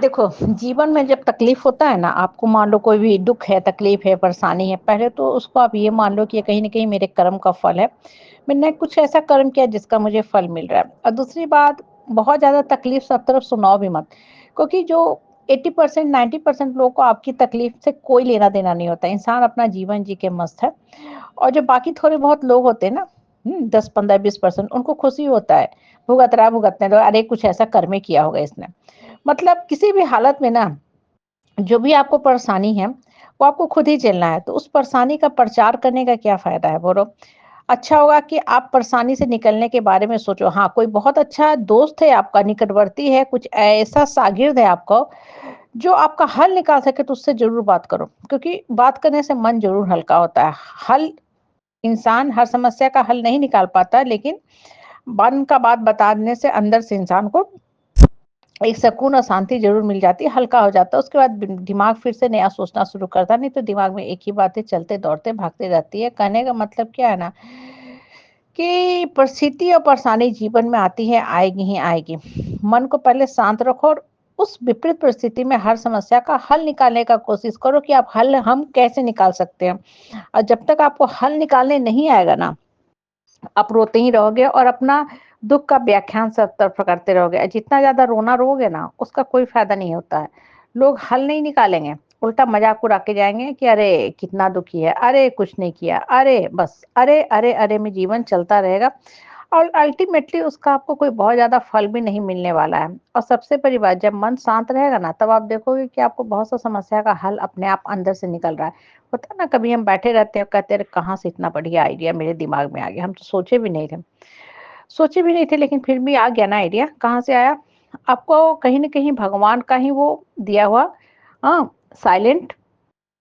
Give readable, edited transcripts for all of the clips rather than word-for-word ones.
देखो, जीवन में जब तकलीफ होता है ना, आपको मान लो कोई भी दुःख है, तकलीफ है, परेशानी है, पहले तो उसको आप ये मान लो कि ये कहीं न कहीं मेरे कर्म का फल है। मैंने कुछ ऐसा कर्म किया जिसका मुझे फल मिल रहा है। और दूसरी बात, बहुत ज़्यादा तकलीफ सब तरफ सुनाओ भी मत, क्योंकि जो 80% 90% लोगों को आपकी तकलीफ से कोई लेना-देना नहीं होता है। इंसान अपना जीवन जी के मस्त है। और जो बाकी थोड़े बहुत लोग होते हैं ना, 10, 15, 20% उनको खुशी होता है, भुगत रहा है, भुगतने दो, अरे कुछ ऐसा कर्म ही किया होगा इसने। मतलब किसी भी हालत में ना, जो भी आपको परेशानी है, वो आपको खुद ही झेलना है। तो उस परेशानी का प्रचार करने का क्या फ़ायदा है बोलो? अच्छा होगा कि आप परेशानी से निकलने के बारे में सोचो। हाँ, कोई बहुत अच्छा दोस्त है आपका, निकटवर्ती है, कुछ ऐसा शागिर्द है आपका, जो आपका हल निकाल सके, तो उससे ज़रूर बात करो। क्योंकि बात करने से मन ज़रूर हल्का होता है। हल इंसान हर समस्या का हल नहीं निकाल पाता, लेकिन मन का बात बताने से अंदर से इंसान को एक सुकून और शांति ज़रूर मिल जाती है, हल्का हो जाता है। उसके बाद दिमाग फिर से नया सोचना शुरू करता है, नहीं तो दिमाग में एक ही बातें चलते, दौड़ते, भागते रहती है। कहने का मतलब क्या है ना, कि परिस्थिति और परेशानी जीवन में आती है, आएगी ही आएगी। मन को पहले शांत रखो और उस विपरीत परिस्थिति में हर समस्या का हल निकालने का कोशिश करो कि आप हल हम कैसे निकाल सकते हैं। और जब तक आपको हल निकालने नहीं आएगा ना, आप रोते ही रहोगे और अपना दुःख का व्याख्यान सब तरफ करते रहोगे। जितना ज़्यादा रोना रोओगे ना, उसका कोई फ़ायदा नहीं होता है। लोग हल नहीं निकालेंगे, उल्टा मज़ाक उड़ा के जाएँगे कि अरे! कितना दुखी है, अरे! कुछ नहीं किया, अरे! बस अरे, अरे, अरे में जीवन चलता रहेगा और अल्टीमेटली उसका आपको कोई बहुत ज़्यादा फल भी नहीं मिलने वाला है। और सबसे बड़ी बात, जब मन शांत रहेगा ना, तब आप देखोगे कि आपको बहुत सा समस्या का हल अपने आप अंदर से निकल रहा है। होता है ना, कभी हम बैठे रहते हैं और कहते हैं, अरे कहाँ से इतना बढ़िया आइडिया मेरे दिमाग में आ गया, हम तो सोचे भी नहीं थे, लेकिन फिर भी आ गया ना आइडिया। कहाँ से आया? आपको कहीं न कहीं भगवान का ही वो दिया हुआ हाँ, साइलेंट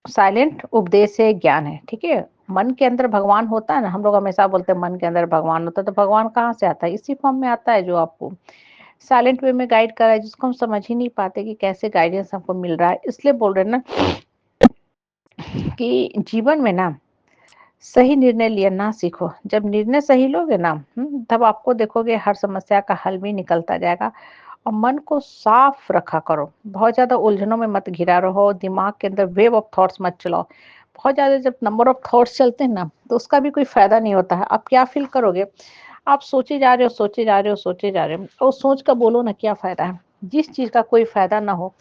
साइलेंट उपदेश है, ज्ञान है, ठीक है? मन के अंदर भगवान होता है ना, हम लोग हमेशा बोलते हैं मन के अंदर भगवान होता है, तो भगवान कहाँ से आता है? इसी फॉर्म में आता है, जो आपको साइलेंट वे में गाइड कर रहा है, जिसको हम समझ ही नहीं पाते कि कैसे गाइडेंस हमको मिल रहा है। इसलिए बोल रहे हैं ना कि जीवन में ना सही निर्णय लेना सीखो। जब निर्णय सही लोगे ना, तब आपको देखोगे हर समस्या का हल भी निकलता जाएगा। और मन को साफ रखा करो। बहुत ज़्यादा उलझनों में मत घिरा रहो, दिमाग के अंदर वेव ऑफ थॉट्स मत चलाओ। बहुत ज़्यादा जब नंबर ऑफ थॉट्स चलते हैं ना, तो उसका भी कोई फ़ायदा नहीं होता है। आप क्या फ़ील करोगे? आप सोचे जा रहे हो, सोचे जा रहे हो, सोचे जा रहे हो और सोच कर बोलो ना, क्या फ़ायदा है? जिस चीज़ का कोई फ़ायदा ना हो,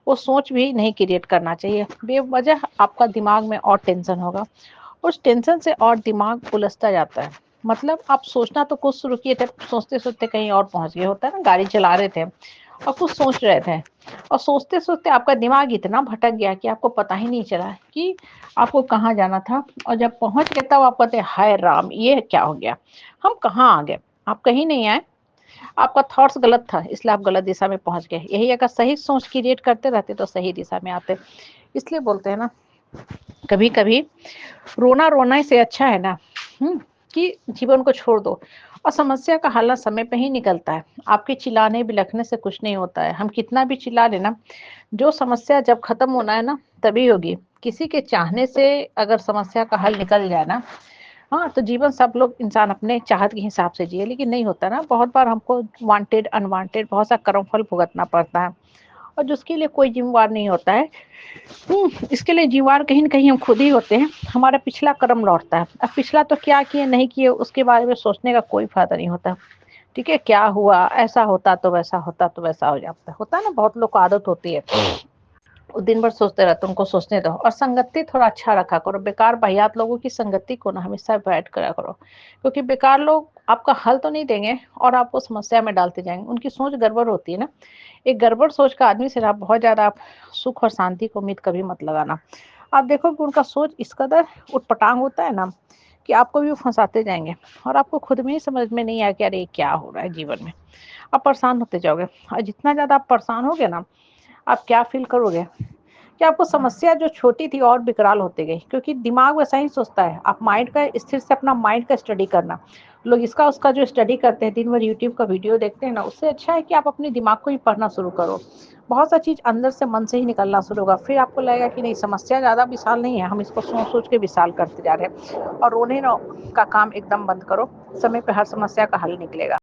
वो सोच भी नहीं क्रिएट करना चाहिए। बेवजह आपका दिमाग में और टेंशन होगा। उस टेंशन से और दिमाग उलझता जाता है। मतलब आप सोचना तो कुछ शुरू किए थे, सोचते-सोचते कहीं और पहुँच गए। होता है ना, गाड़ी चला रहे थे और कुछ सोच रहे थे और सोचते-सोचते आपका दिमाग इतना भटक गया कि आपको पता ही नहीं चला कि आपको कहाँ जाना था। और जब पहुँच गए, तब आप कहते हैं, हाय राम! ये क्या हो गया? हम कहाँ आ गए? आप कहीं नहीं आए। आपका थॉट्स गलत था, इसलिए आप गलत दिशा में पहुँच गए। यही अगर सही सोच क्रिएट करते रहते, तो सही दिशा में आते। इसलिए बोलते हैं ना, कभी-कभी रोना-रोना से अच्छा है ना, हुँ, कि जीवन को छोड़ दो। और समस्या का हल ना समय पे ही निकलता है। आपके चिल्लाने-बिलखने से कुछ नहीं होता है। हम कितना भी चिल्ला लें ना, जो समस्या जब खत्म होना है ना, तभी होगी। किसी के चाहने से अगर समस्या का हल निकल जाए ना, हाँ, तो जीवन सब लोग इंसान अपने चाहत के हिसाब से जिए, लेकिन नहीं होता ना। बहुत बार हमको वांटेड, अनवांटेड बहुत सा कर्मफल भुगतना पड़ता है और जिसके लिए कोई ज़िम्मेवार नहीं होता है। इसके लिए ज़िम्मेवार कहीं न कहीं हम खुद ही होते हैं। हमारा पिछला कर्म लौटता है। अब पिछला तो क्या किए, नहीं किए, उसके बारे में सोचने का कोई फ़ायदा नहीं होता। ठीक है? क्या हुआ? ऐसा होता तो वैसा होता तो वैसा हो जाता। होता है ना, बहुत लोग को आदत होती है। वो दिन भर सोचते रहते हैं, उनको सोचने दो। और संगति थोड़ा अच्छा रखा करो। बेकार वाहियात लोगों की संगति को ना हमेशा अवॉइड करा करो। क्योंकि बेकार लोग आपका हल तो नहीं देंगे और आपको समस्या में डालते जाएँगे। उनकी सोच गड़बड़ होती है ना। एक गड़बड़ सोच का आदमी से ना बहुत ज़्यादा आप सुख और शांति की उम्मीद कभी मत लगाना। आप देखोगे उनका सोच इस कदर उटपटांग होता है ना, कि आपको भी वो फँसाते जाएँगे और आपको खुद में ही समझ में नहीं आया कि अरे! क्या हो रहा है जीवन में। आप परेशान होते जाओगे और जितना ज़्यादा आप परेशान होगे ना, आप क्या फ़ील करोगे कि आपको समस्या जो छोटी थी और विकराल होती गई, क्योंकि दिमाग वैसा ही सोचता है। आप माइंड का स्थिर से अपना माइंड का स्टडी करना। लोग इसका उसका जो स्टडी करते हैं, दिन भर यूट्यूब का वीडियो देखते हैं ना, उससे अच्छा है कि आप अपने दिमाग को ही पढ़ना शुरू करो। बहुत सा चीज़ अंदर से मन से ही निकलना शुरू होगा। फिर आपको लगेगा कि नहीं, समस्या ज़्यादा विशाल नहीं है, हम इसको सोच-सोच के विशाल करते जा रहे हैं। और रोने का काम एकदम बंद करो। समय पे हर समस्या का हल निकलेगा।